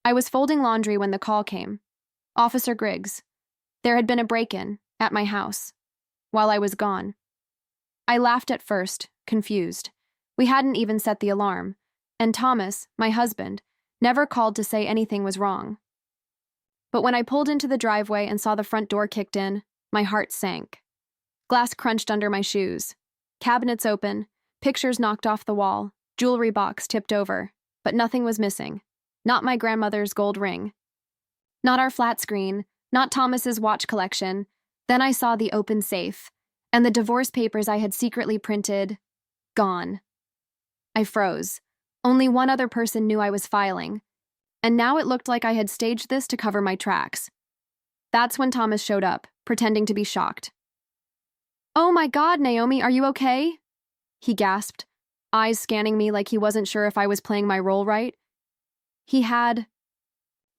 I was folding laundry when the call came. Officer Griggs. There had been a break-in at my house while I was gone. I laughed at first, confused. We hadn't even set the alarm, and Thomas, my husband, never called to say anything was wrong. But when I pulled into the driveway and saw the front door kicked in, my heart sank. Glass crunched under my shoes. Cabinets open, pictures knocked off the wall, jewelry box tipped over, but nothing was missing. Not my grandmother's gold ring. Not our flat screen, not Thomas's watch collection. Then I saw the open safe, and the divorce papers I had secretly printed, gone. I froze. Only one other person knew I was filing, and now it looked like I had staged this to cover my tracks. That's when Thomas showed up, pretending to be shocked. "Oh my God, Naomi, are you okay?" he gasped, eyes scanning me like he wasn't sure if I was playing my role right. He had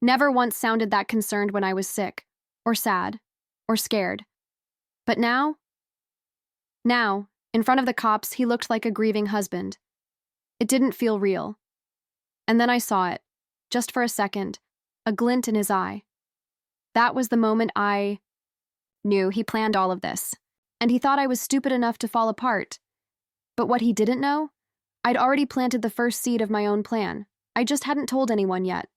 never once sounded that concerned when I was sick, or sad, or scared. But now, in front of the cops, he looked like a grieving husband. It didn't feel real. And then I saw it, just for a second, a glint in his eye. That was the moment I knew he planned all of this, and he thought I was stupid enough to fall apart. But what he didn't know? I'd already planted the first seed of my own plan. I just hadn't told anyone yet.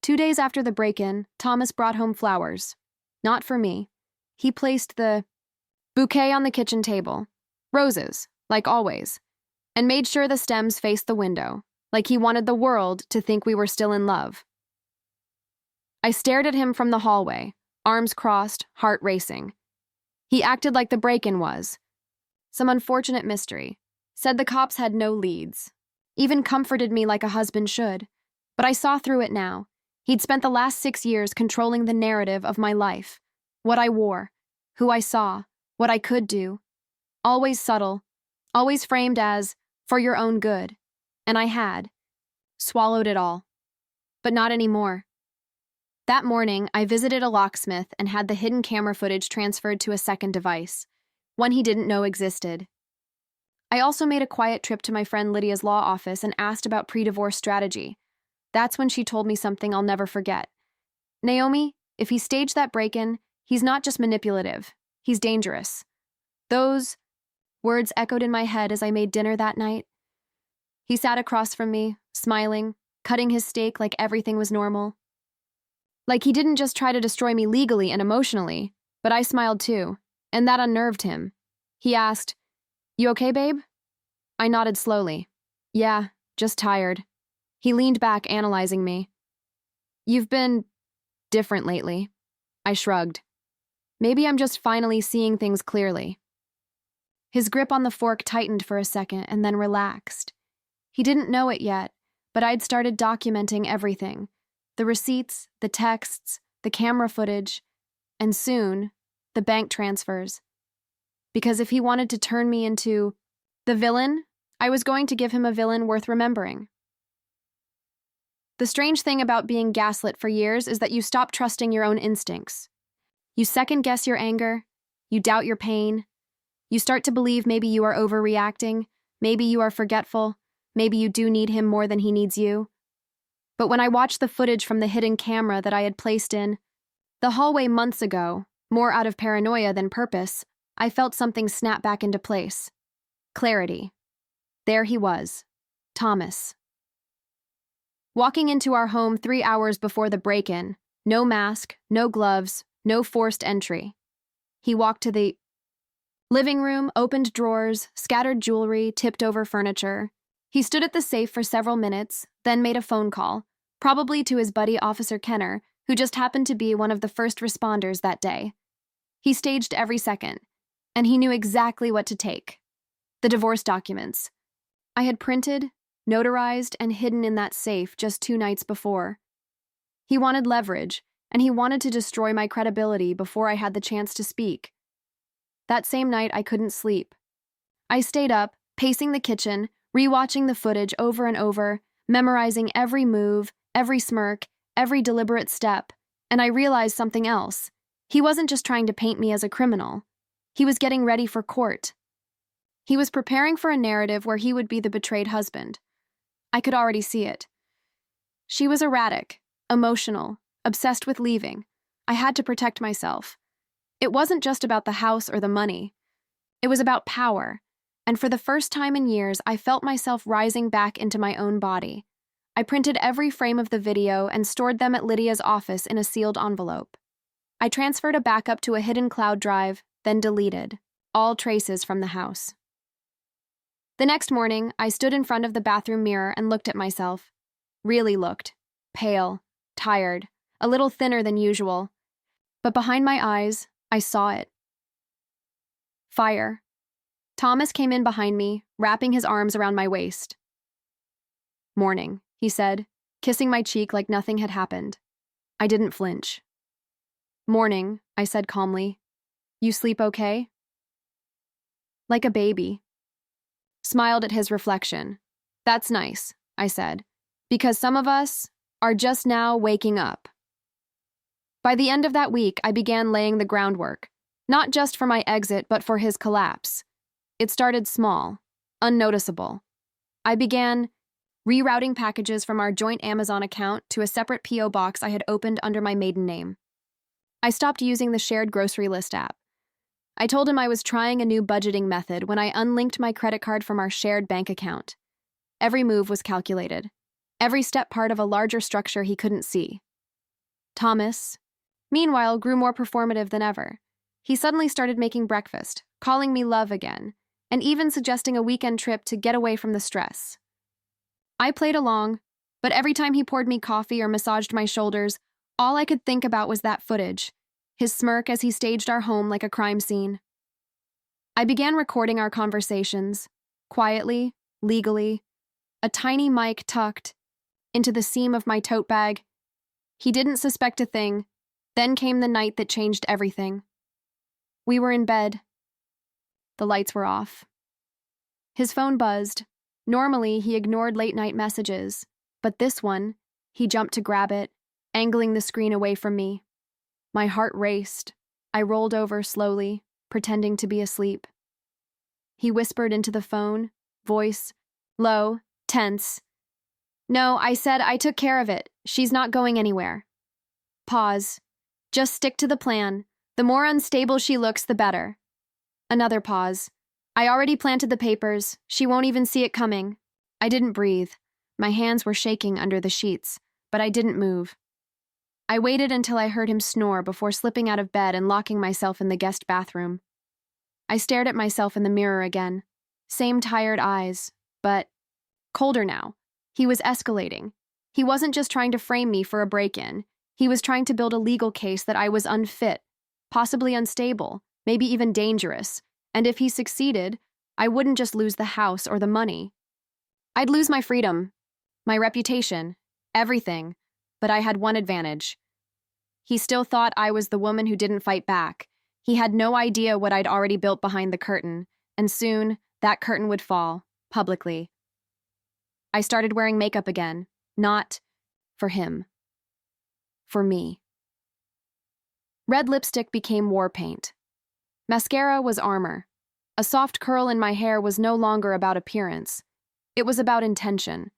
2 days after the break-in, Thomas brought home flowers. Not for me. He placed the bouquet on the kitchen table. Roses, like always. And made sure the stems faced the window, like he wanted the world to think we were still in love. I stared at him from the hallway, arms crossed, heart racing. He acted like the break-in was some unfortunate mystery, said the cops had no leads, even comforted me like a husband should. But I saw through it now. He'd spent the last 6 years controlling the narrative of my life, what I wore, who I saw, what I could do. Always subtle, always framed as, for your own good. And I had swallowed it all. But not anymore. That morning, I visited a locksmith and had the hidden camera footage transferred to a second device, one he didn't know existed. I also made a quiet trip to my friend Lydia's law office and asked about pre-divorce strategy. That's when she told me something I'll never forget. "Naomi, if he staged that break-in, he's not just manipulative, he's dangerous." Those words echoed in my head as I made dinner that night. He sat across from me, smiling, cutting his steak like everything was normal. Like he didn't just try to destroy me legally and emotionally, but I smiled too, and that unnerved him. He asked, "You okay, babe?" I nodded slowly. "Yeah, just tired." He leaned back, analyzing me. "You've been different lately." I shrugged. "Maybe I'm just finally seeing things clearly." His grip on the fork tightened for a second and then relaxed. He didn't know it yet, but I'd started documenting everything. The receipts, the texts, the camera footage, and soon, the bank transfers. Because if he wanted to turn me into the villain, I was going to give him a villain worth remembering. The strange thing about being gaslit for years is that you stop trusting your own instincts. You second-guess your anger, you doubt your pain, you start to believe maybe you are overreacting, maybe you are forgetful, maybe you do need him more than he needs you. But when I watched the footage from the hidden camera that I had placed in the hallway months ago, more out of paranoia than purpose, I felt something snap back into place. Clarity. There he was, Thomas. Walking into our home 3 hours before the break-in, no mask, no gloves, no forced entry. He walked to the living room, opened drawers, scattered jewelry, tipped over furniture. He stood at the safe for several minutes, then made a phone call, probably to his buddy Officer Kenner, who just happened to be one of the first responders that day. He staged every second, and he knew exactly what to take. The divorce documents. I had printed, notarized, and hidden in that safe just 2 nights before. He wanted leverage, and he wanted to destroy my credibility before I had the chance to speak. That same night, I couldn't sleep. I stayed up, pacing the kitchen, rewatching the footage over and over, memorizing every move, every smirk, every deliberate step, and I realized something else. He wasn't just trying to paint me as a criminal. He was getting ready for court. He was preparing for a narrative where he would be the betrayed husband. I could already see it. She was erratic, emotional, obsessed with leaving. I had to protect myself. It wasn't just about the house or the money. It was about power, and for the first time in years, I felt myself rising back into my own body. I printed every frame of the video and stored them at Lydia's office in a sealed envelope. I transferred a backup to a hidden cloud drive, then deleted all traces from the house. The next morning, I stood in front of the bathroom mirror and looked at myself. Really looked. Pale, tired, a little thinner than usual. But behind my eyes, I saw it. Fire. Thomas came in behind me, wrapping his arms around my waist. "Morning," he said, kissing my cheek like nothing had happened. I didn't flinch. "Morning," I said calmly. "You sleep okay?" "Like a baby." Smiled at his reflection. "That's nice," I said, "because some of us are just now waking up." By the end of that week, I began laying the groundwork, not just for my exit, but for his collapse. It started small, unnoticeable. I began rerouting packages from our joint Amazon account to a separate P.O. box I had opened under my maiden name. I stopped using the shared grocery list app. I told him I was trying a new budgeting method when I unlinked my credit card from our shared bank account. Every move was calculated, every step part of a larger structure he couldn't see. Thomas, meanwhile, grew more performative than ever. He suddenly started making breakfast, calling me love again, and even suggesting a weekend trip to get away from the stress. I played along, but every time he poured me coffee or massaged my shoulders, all I could think about was that footage, his smirk as he staged our home like a crime scene. I began recording our conversations, quietly, legally, a tiny mic tucked into the seam of my tote bag. He didn't suspect a thing. Then came the night that changed everything. We were in bed. The lights were off. His phone buzzed. Normally, he ignored late-night messages, but this one, he jumped to grab it, angling the screen away from me. My heart raced. I rolled over slowly, pretending to be asleep. He whispered into the phone, voice low, tense. "No, I said I took care of it. She's not going anywhere." Pause. "Just stick to the plan. The more unstable she looks, the better." Another pause. "I already planted the papers. She won't even see it coming." I didn't breathe. My hands were shaking under the sheets, but I didn't move. I waited until I heard him snore before slipping out of bed and locking myself in the guest bathroom. I stared at myself in the mirror again. Same tired eyes, but colder now. He was escalating. He wasn't just trying to frame me for a break-in. He was trying to build a legal case that I was unfit, possibly unstable, maybe even dangerous, and if he succeeded, I wouldn't just lose the house or the money. I'd lose my freedom, my reputation, everything, but I had one advantage. He still thought I was the woman who didn't fight back. He had no idea what I'd already built behind the curtain, and soon that curtain would fall, publicly. I started wearing makeup again, not for him. For me. Red lipstick became war paint. Mascara was armor. A soft curl in my hair was no longer about appearance. It was about intention.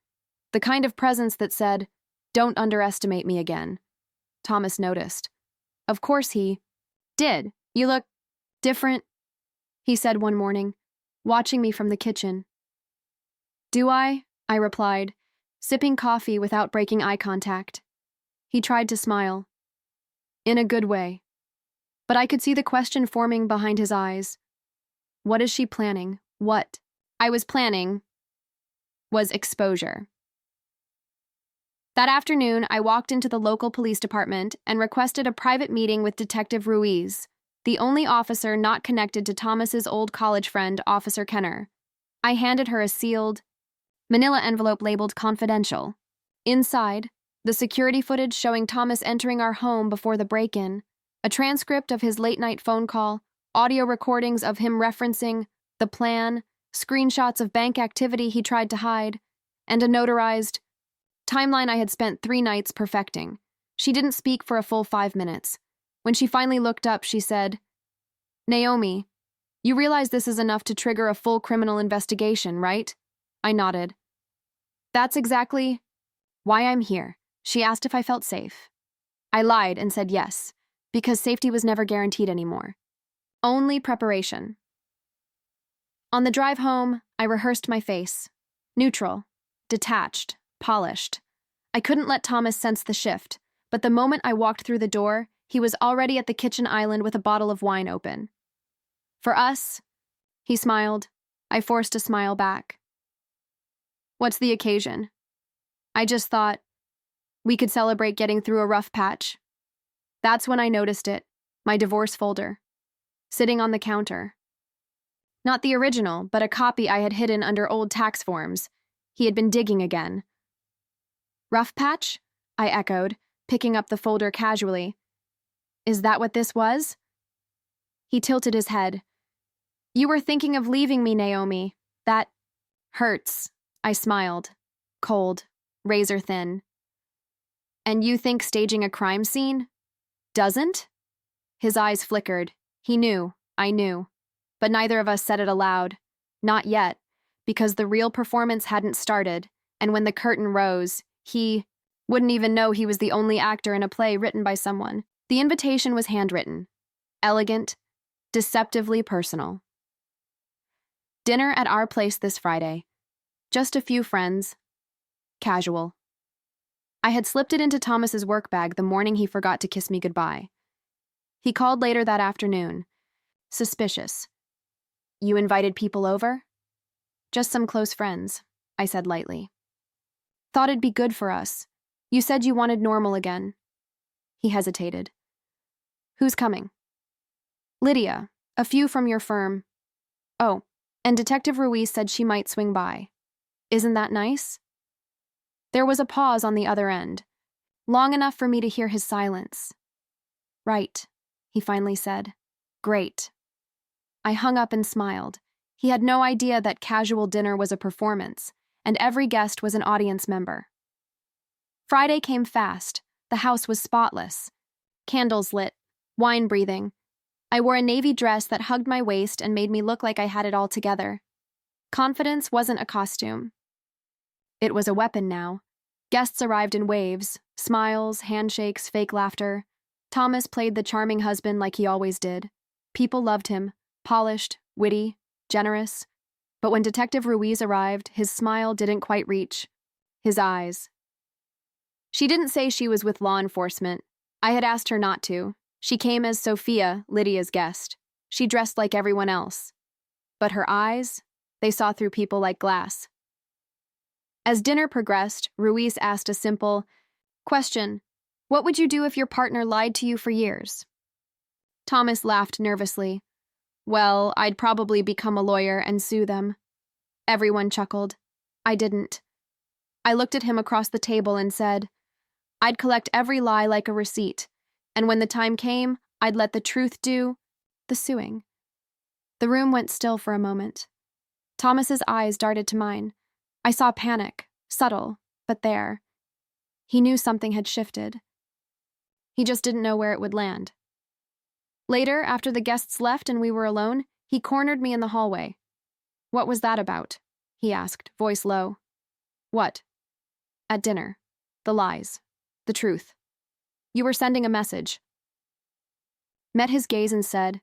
The kind of presence that said, "Don't underestimate me again." Thomas noticed. Of course he did. "You look different," he said one morning, watching me from the kitchen. "Do I?" I replied, sipping coffee without breaking eye contact. He tried to smile. In a good way. But I could see the question forming behind his eyes. What is she planning? What I was planning was exposure. That afternoon, I walked into the local police department and requested a private meeting with Detective Ruiz, the only officer not connected to Thomas's old college friend, Officer Kenner. I handed her a sealed, manila envelope labeled confidential. Inside, the security footage showing Thomas entering our home before the break-in, a transcript of his late-night phone call, audio recordings of him referencing the plan, screenshots of bank activity he tried to hide, and a notarized timeline I had spent 3 nights perfecting. She didn't speak for a full 5 minutes. When she finally looked up, she said, "Naomi, you realize this is enough to trigger a full criminal investigation, right?" I nodded. "That's exactly why I'm here. She asked if I felt safe. I lied and said yes, because safety was never guaranteed anymore. Only preparation. On the drive home, I rehearsed my face. Neutral, detached, polished. I couldn't let Thomas sense the shift, but the moment I walked through the door, he was already at the kitchen island with a bottle of wine open. For us, he smiled. I forced a smile back. What's the occasion? I just thought we could celebrate getting through a rough patch. That's when I noticed it, my divorce folder, sitting on the counter. Not the original, but a copy I had hidden under old tax forms. He had been digging again. Rough patch? I echoed, picking up the folder casually. Is that what this was? He tilted his head. You were thinking of leaving me, Naomi. That hurts. I smiled. Cold, razor thin. And you think staging a crime scene doesn't? His eyes flickered. He knew, I knew. But neither of us said it aloud. Not yet, because the real performance hadn't started, and when the curtain rose, he wouldn't even know he was the only actor in a play written by someone. The invitation was handwritten, elegant, deceptively personal. Dinner at our place this Friday. Just a few friends. Casual. I had slipped it into Thomas's work bag the morning he forgot to kiss me goodbye. He called later that afternoon. Suspicious. You invited people over? Just some close friends, I said lightly. Thought it'd be good for us. You said you wanted normal again. He hesitated. Who's coming? Lydia, a few from your firm. Oh, and Detective Ruiz said she might swing by. Isn't that nice? There was a pause on the other end, long enough for me to hear his silence. Right, he finally said. Great. I hung up and smiled. He had no idea that casual dinner was a performance, and every guest was an audience member. Friday came fast. The house was spotless. Candles lit, wine breathing. I wore a navy dress that hugged my waist and made me look like I had it all together. Confidence wasn't a costume. It was a weapon now. Guests arrived in waves, smiles, handshakes, fake laughter. Thomas played the charming husband like he always did. People loved him, polished, witty, generous. But when Detective Ruiz arrived, his smile didn't quite reach. His eyes. She didn't say she was with law enforcement. I had asked her not to. She came as Sophia, Lydia's guest. She dressed like everyone else. But her eyes, they saw through people like glass. As dinner progressed, Ruiz asked a simple question. What would you do if your partner lied to you for years? Thomas laughed nervously. Well, I'd probably become a lawyer and sue them. Everyone chuckled. I didn't. I looked at him across the table and said, I'd collect every lie like a receipt, and when the time came, I'd let the truth do the suing. The room went still for a moment. Thomas's eyes darted to mine. I saw panic, subtle, but there. He knew something had shifted. He just didn't know where it would land. Later, after the guests left and we were alone, he cornered me in the hallway. What was that about? He asked, voice low. What? At dinner. The lies. The truth. You were sending a message. Met his gaze and said,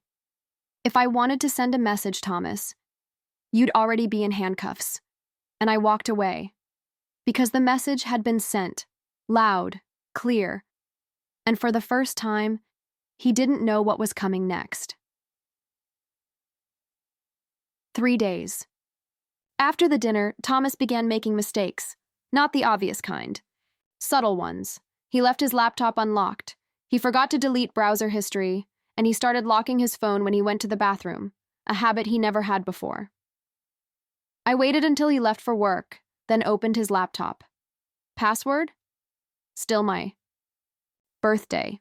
If I wanted to send a message, Thomas, you'd already be in handcuffs. And I walked away. Because the message had been sent. Loud. Clear. And for the first time, he didn't know what was coming next. 3 days. After the dinner, Thomas began making mistakes. Not the obvious kind. Subtle ones. He left his laptop unlocked. He forgot to delete browser history, and he started locking his phone when he went to the bathroom, a habit he never had before. I waited until he left for work, then opened his laptop. Password? Still my birthday.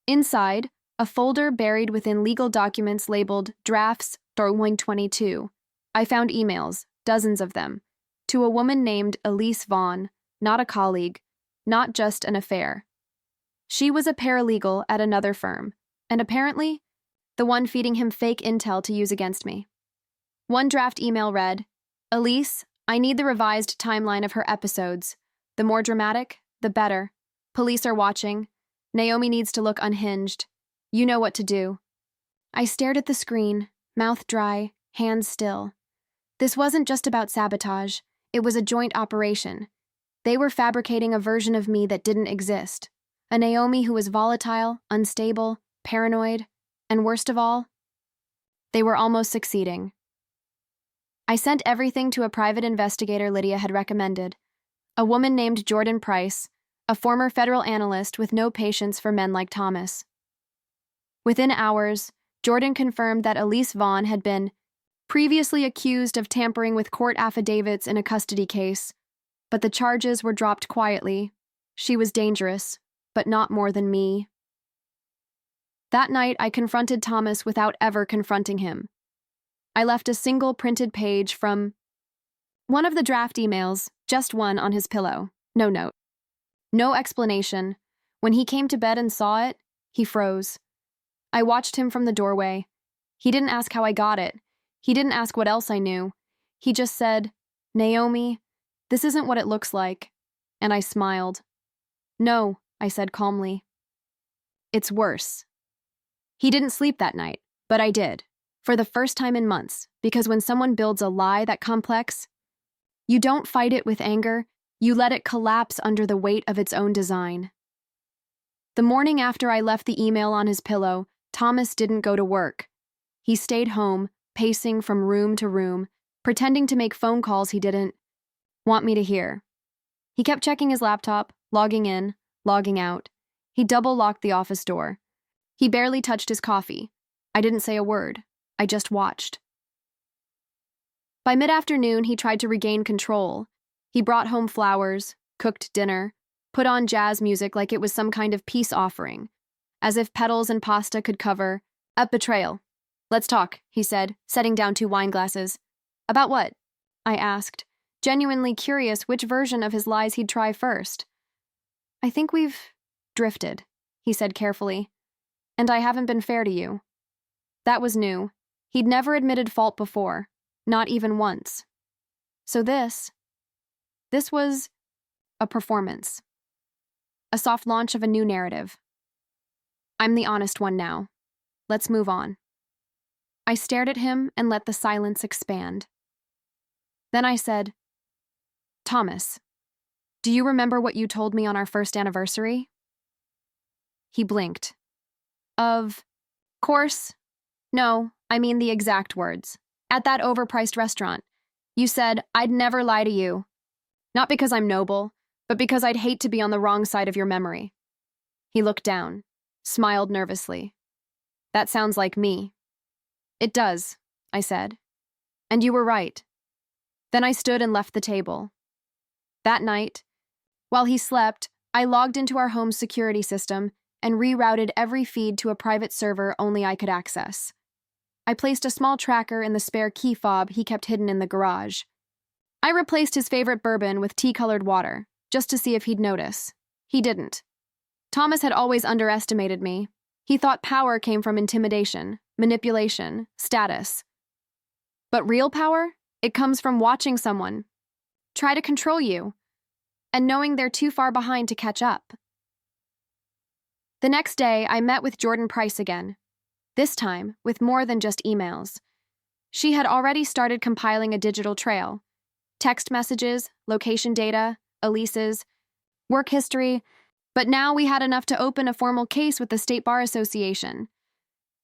Inside, a folder buried within legal documents labeled Drafts 22. I found emails, dozens of them, to a woman named Elise Vaughn, not a colleague, not just an affair. She was a paralegal at another firm, and apparently, the one feeding him fake intel to use against me. One draft email read, Elise, I need the revised timeline of her episodes. The more dramatic, the better. Police are watching. Naomi needs to look unhinged. You know what to do. I stared at the screen, mouth dry, hands still. This wasn't just about sabotage. It was a joint operation. They were fabricating a version of me that didn't exist. A Naomi who was volatile, unstable, paranoid, and worst of all, they were almost succeeding. I sent everything to a private investigator Lydia had recommended, a woman named Jordan Price, a former federal analyst with no patience for men like Thomas. Within hours, Jordan confirmed that Elise Vaughn had been previously accused of tampering with court affidavits in a custody case, but the charges were dropped quietly. She was dangerous, but not more than me. That night, I confronted Thomas without ever confronting him. I left a single printed page from one of the draft emails, just one on his pillow. No note. No explanation. When he came to bed and saw it, he froze. I watched him from the doorway. He didn't ask how I got it. He didn't ask what else I knew. He just said, "Naomi, this isn't what it looks like." And I smiled. "No," I said calmly. "It's worse." He didn't sleep that night, but I did, for the first time in months, because when someone builds a lie that complex, you don't fight it with anger, you let it collapse under the weight of its own design. The morning after I left the email on his pillow, Thomas didn't go to work. He stayed home, pacing from room to room, pretending to make phone calls he didn't want me to hear. He kept checking his laptop, logging in, logging out. He double-locked the office door. He barely touched his coffee. I didn't say a word. I just watched. By mid-afternoon, he tried to regain control. He brought home flowers, cooked dinner, put on jazz music like it was some kind of peace offering, as if petals and pasta could cover a betrayal. "Let's talk," he said, setting down 2 wine glasses. "About what?" I asked, genuinely curious which version of his lies he'd try first. "I think we've drifted," he said carefully, "and I haven't been fair to you." That was new. He'd never admitted fault before, not even once. So this was a performance. A soft launch of a new narrative. I'm the honest one now. Let's move on. I stared at him and let the silence expand. Then I said, "Thomas, do you remember what you told me on our first anniversary?" He blinked. Of course. No, I mean the exact words. At that overpriced restaurant, you said, "I'd never lie to you. Not because I'm noble, but because I'd hate to be on the wrong side of your memory." He looked down, smiled nervously. "That sounds like me." "It does," I said. "And you were right." Then I stood and left the table. That night, while he slept, I logged into our home's security system and rerouted every feed to a private server only I could access. I placed a small tracker in the spare key fob he kept hidden in the garage. I replaced his favorite bourbon with tea-colored water, just to see if he'd notice. He didn't. Thomas had always underestimated me. He thought power came from intimidation, manipulation, status. But real power? It comes from watching someone try to control you, and knowing they're too far behind to catch up. The next day, I met with Jordan Price again, this time with more than just emails. She had already started compiling a digital trail. Text messages, location data, Elise's, work history, but now we had enough to open a formal case with the State Bar Association.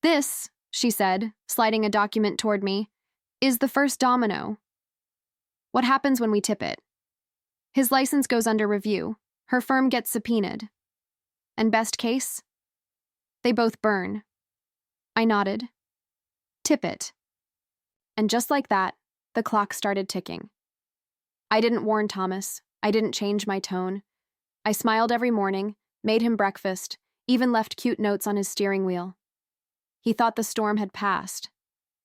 "This," she said, sliding a document toward me, "is the first domino. What happens when we tip it? His license goes under review. Her firm gets subpoenaed. And best case? They both burn." I nodded. "Tip it." And just like that, the clock started ticking. I didn't warn Thomas. I didn't change my tone. I smiled every morning, made him breakfast, even left cute notes on his steering wheel. He thought the storm had passed,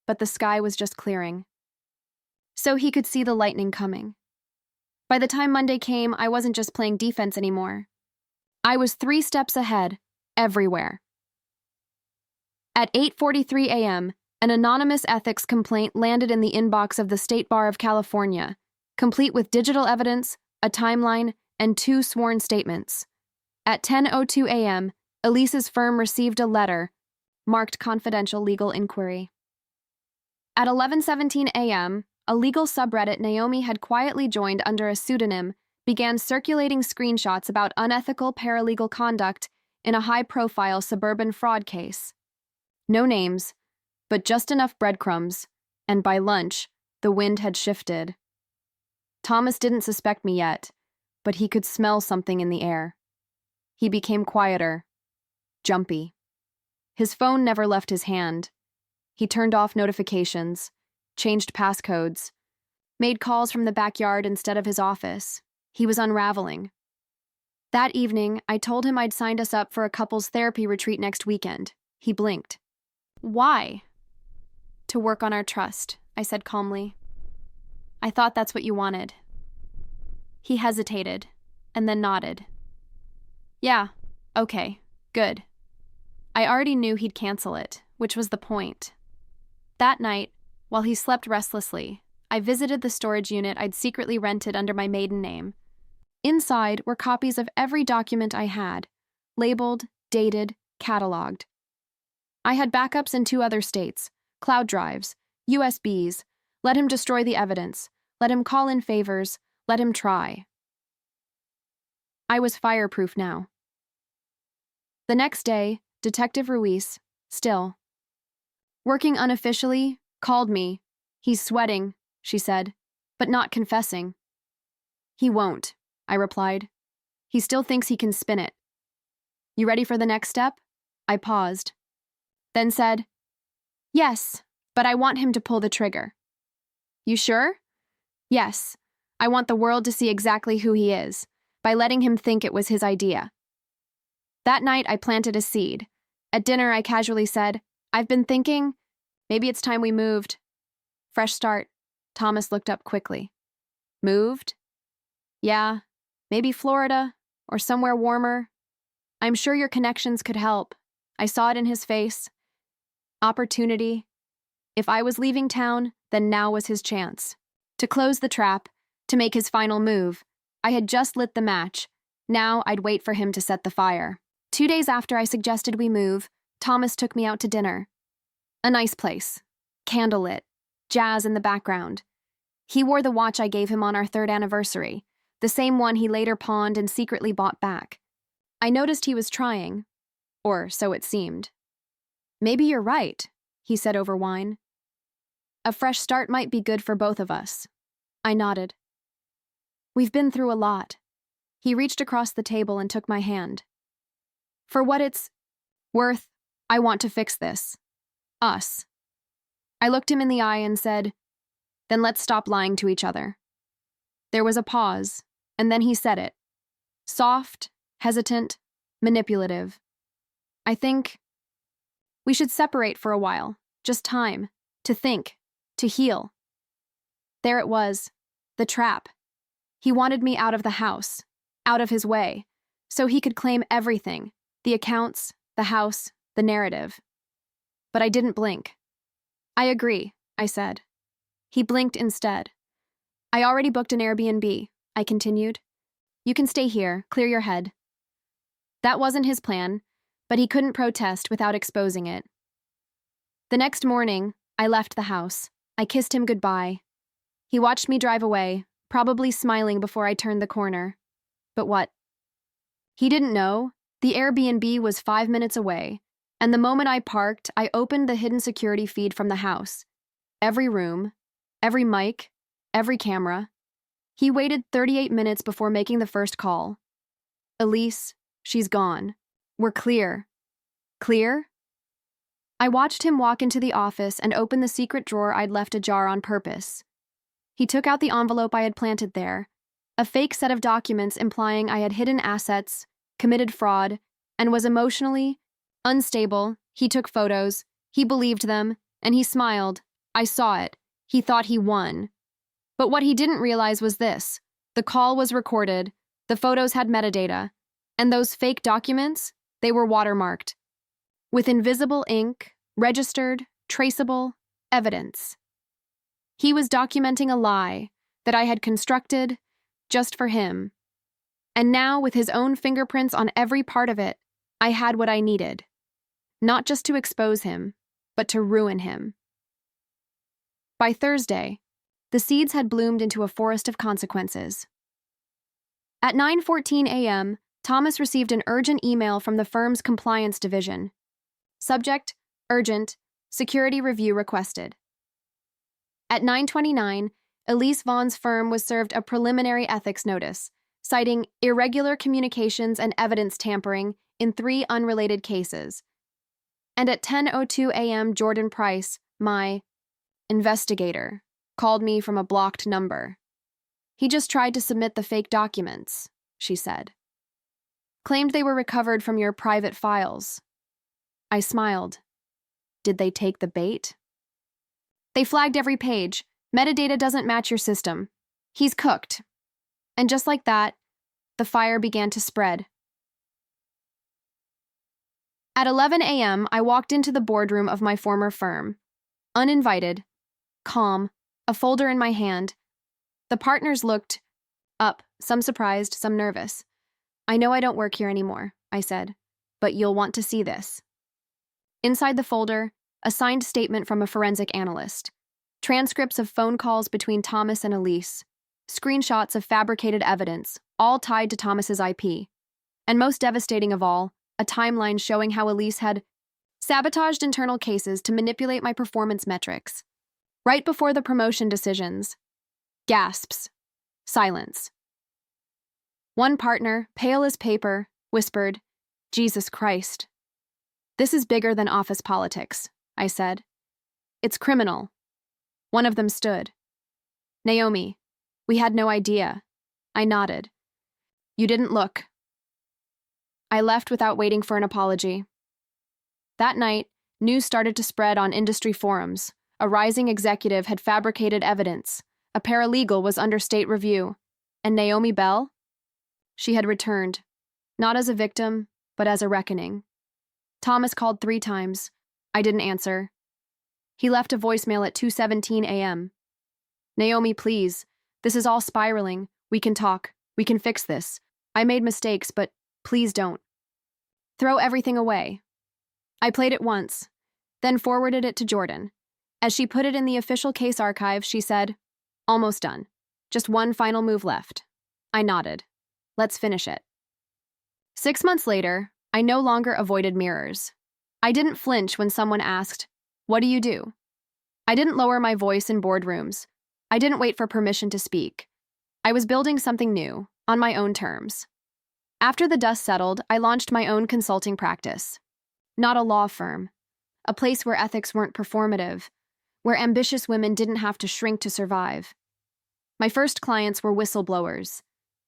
but the sky was just clearing. So he could see the lightning coming. By the time Monday came, I wasn't just playing defense anymore. I was 3 steps ahead, everywhere. At 8:43 a.m., an anonymous ethics complaint landed in the inbox of the State Bar of California, complete with digital evidence, a timeline, and 2 sworn statements. At 10:02 a.m., Elise's firm received a letter marked confidential legal inquiry. At 11:17 a.m., a legal subreddit Naomi had quietly joined under a pseudonym began circulating screenshots about unethical paralegal conduct in a high-profile suburban fraud case. No names, but just enough breadcrumbs, and by lunch, the wind had shifted. Thomas didn't suspect me yet, but he could smell something in the air. He became quieter, jumpy. His phone never left his hand. He turned off notifications, changed passcodes, made calls from the backyard instead of his office. He was unraveling. That evening, I told him I'd signed us up for a couples therapy retreat next weekend. He blinked. Why? To work on our trust, I said calmly. I thought that's what you wanted. He hesitated, and then nodded. Yeah, okay, good. I already knew he'd cancel it, which was the point. That night, while he slept restlessly, I visited the storage unit I'd secretly rented under my maiden name. Inside were copies of every document I had, labeled, dated, cataloged. I had backups in 2 other states, cloud drives, USBs. Let him destroy the evidence. Let him call in favors. Let him try. I was fireproof now. The next day, Detective Ruiz, still working unofficially, called me. He's sweating, she said, but not confessing. He won't, I replied. He still thinks he can spin it. You ready for the next step? I paused, then said, yes, but I want him to pull the trigger. You sure? Yes. I want the world to see exactly who he is, by letting him think it was his idea. That night, I planted a seed. At dinner, I casually said, I've been thinking, maybe it's time we moved. Fresh start. Thomas looked up quickly. Moved? Yeah, maybe Florida, or somewhere warmer. I'm sure your connections could help. I saw it in his face. Opportunity. If I was leaving town, then now was his chance. To close the trap, to make his final move. I had just lit the match. Now I'd wait for him to set the fire. 2 days after I suggested we move, Thomas took me out to dinner. A nice place. Candlelit. Jazz in the background. He wore the watch I gave him on our 3rd anniversary, the same one he later pawned and secretly bought back. I noticed he was trying. Or so it seemed. Maybe you're right, he said over wine. A fresh start might be good for both of us. I nodded. We've been through a lot. He reached across the table and took my hand. For what it's worth, I want to fix this. Us. I looked him in the eye and said, then let's stop lying to each other. There was a pause, and then he said it. Soft, hesitant, manipulative. I think we should separate for a while. Just time. To think. To heal. There it was. The trap. He wanted me out of the house. Out of his way. So he could claim everything. The accounts, the house, the narrative. But I didn't blink. I agree, I said. He blinked instead. I already booked an Airbnb, I continued. You can stay here, clear your head. That wasn't his plan, but he couldn't protest without exposing it. The next morning, I left the house. I kissed him goodbye. He watched me drive away, probably smiling before I turned the corner. But what? He didn't know. The Airbnb was 5 minutes away, and the moment I parked, I opened the hidden security feed from the house. Every room, every mic, every camera. He waited 38 minutes before making the first call. Elise, she's gone. We're clear. Clear? I watched him walk into the office and open the secret drawer I'd left ajar on purpose. He took out the envelope I had planted there, a fake set of documents implying I had hidden assets, committed fraud, and was emotionally unstable. He took photos, he believed them, and he smiled. I saw it. He thought he won. But what he didn't realize was this. The call was recorded, the photos had metadata, and those fake documents, they were watermarked. With invisible ink, registered, traceable, evidence. He was documenting a lie that I had constructed just for him. And now, with his own fingerprints on every part of it, I had what I needed. Not just to expose him, but to ruin him. By Thursday, the seeds had bloomed into a forest of consequences. At 9:14 a.m., Thomas received an urgent email from the firm's compliance division. Subject: urgent, security review requested. At 9:29, Elise Vaughn's firm was served a preliminary ethics notice, citing irregular communications and evidence tampering in 3 unrelated cases. And at 10:02 a.m., Jordan Price, my investigator, called me from a blocked number. He just tried to submit the fake documents, she said. Claimed they were recovered from your private files. I smiled. Did they take the bait? They flagged every page. Metadata doesn't match your system. He's cooked. And just like that, the fire began to spread. At 11 a.m., I walked into the boardroom of my former firm. Uninvited, calm, a folder in my hand. The partners looked up, some surprised, some nervous. I know I don't work here anymore, I said, but you'll want to see this. Inside the folder, a signed statement from a forensic analyst, transcripts of phone calls between Thomas and Elise, screenshots of fabricated evidence, all tied to Thomas's IP, and most devastating of all, a timeline showing how Elise had sabotaged internal cases to manipulate my performance metrics. Right before the promotion decisions, gasps, silence. One partner, pale as paper, whispered, "Jesus Christ." "This is bigger than office politics," I said. "It's criminal." One of them stood. "Naomi, we had no idea." I nodded. "You didn't look." I left without waiting for an apology. That night, news started to spread on industry forums. A rising executive had fabricated evidence. A paralegal was under state review. And Naomi Bell? She had returned, not as a victim, but as a reckoning. Thomas called 3 times. I didn't answer. He left a voicemail at 2:17 a.m. "Naomi, please. This is all spiraling. We can talk. We can fix this. I made mistakes, but please don't. Throw everything away." I played it once, then forwarded it to Jordan. As she put it in the official case archive, she said, "Almost done. Just one final move left." I nodded. Let's finish it. 6 months later, I no longer avoided mirrors. I didn't flinch when someone asked, "What do you do?" I didn't lower my voice in boardrooms. I didn't wait for permission to speak. I was building something new, on my own terms. After the dust settled, I launched my own consulting practice. Not a law firm. A place where ethics weren't performative, where ambitious women didn't have to shrink to survive. My first clients were whistleblowers.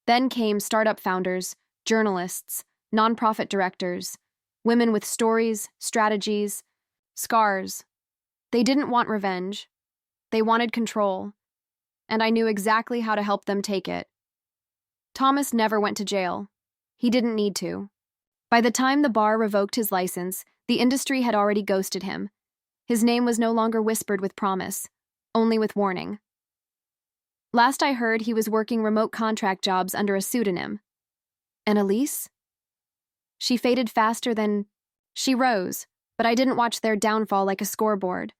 Then came startup founders, journalists, nonprofit directors, women with stories, strategies, scars. They didn't want revenge. They wanted control. And I knew exactly how to help them take it. Thomas never went to jail. He didn't need to. By the time the bar revoked his license, the industry had already ghosted him. His name was no longer whispered with promise, only with warning. Last I heard, he was working remote contract jobs under a pseudonym. And Elise? She faded faster than... She rose, but I didn't watch their downfall like a scoreboard.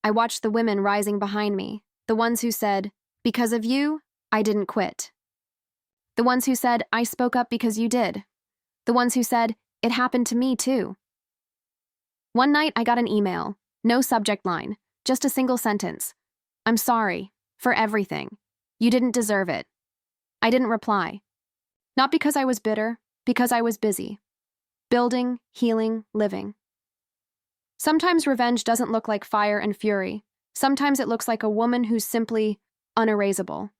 I watched the women rising behind me, the ones who said, "Because of you, I didn't quit." The ones who said, "I spoke up because you did." The ones who said, "It happened to me too." One night I got an email, no subject line, just a single sentence. "I'm sorry, for everything. You didn't deserve it." I didn't reply. Not because I was bitter, because I was busy. Building, healing, living. Sometimes revenge doesn't look like fire and fury. Sometimes it looks like a woman who's simply unerasable.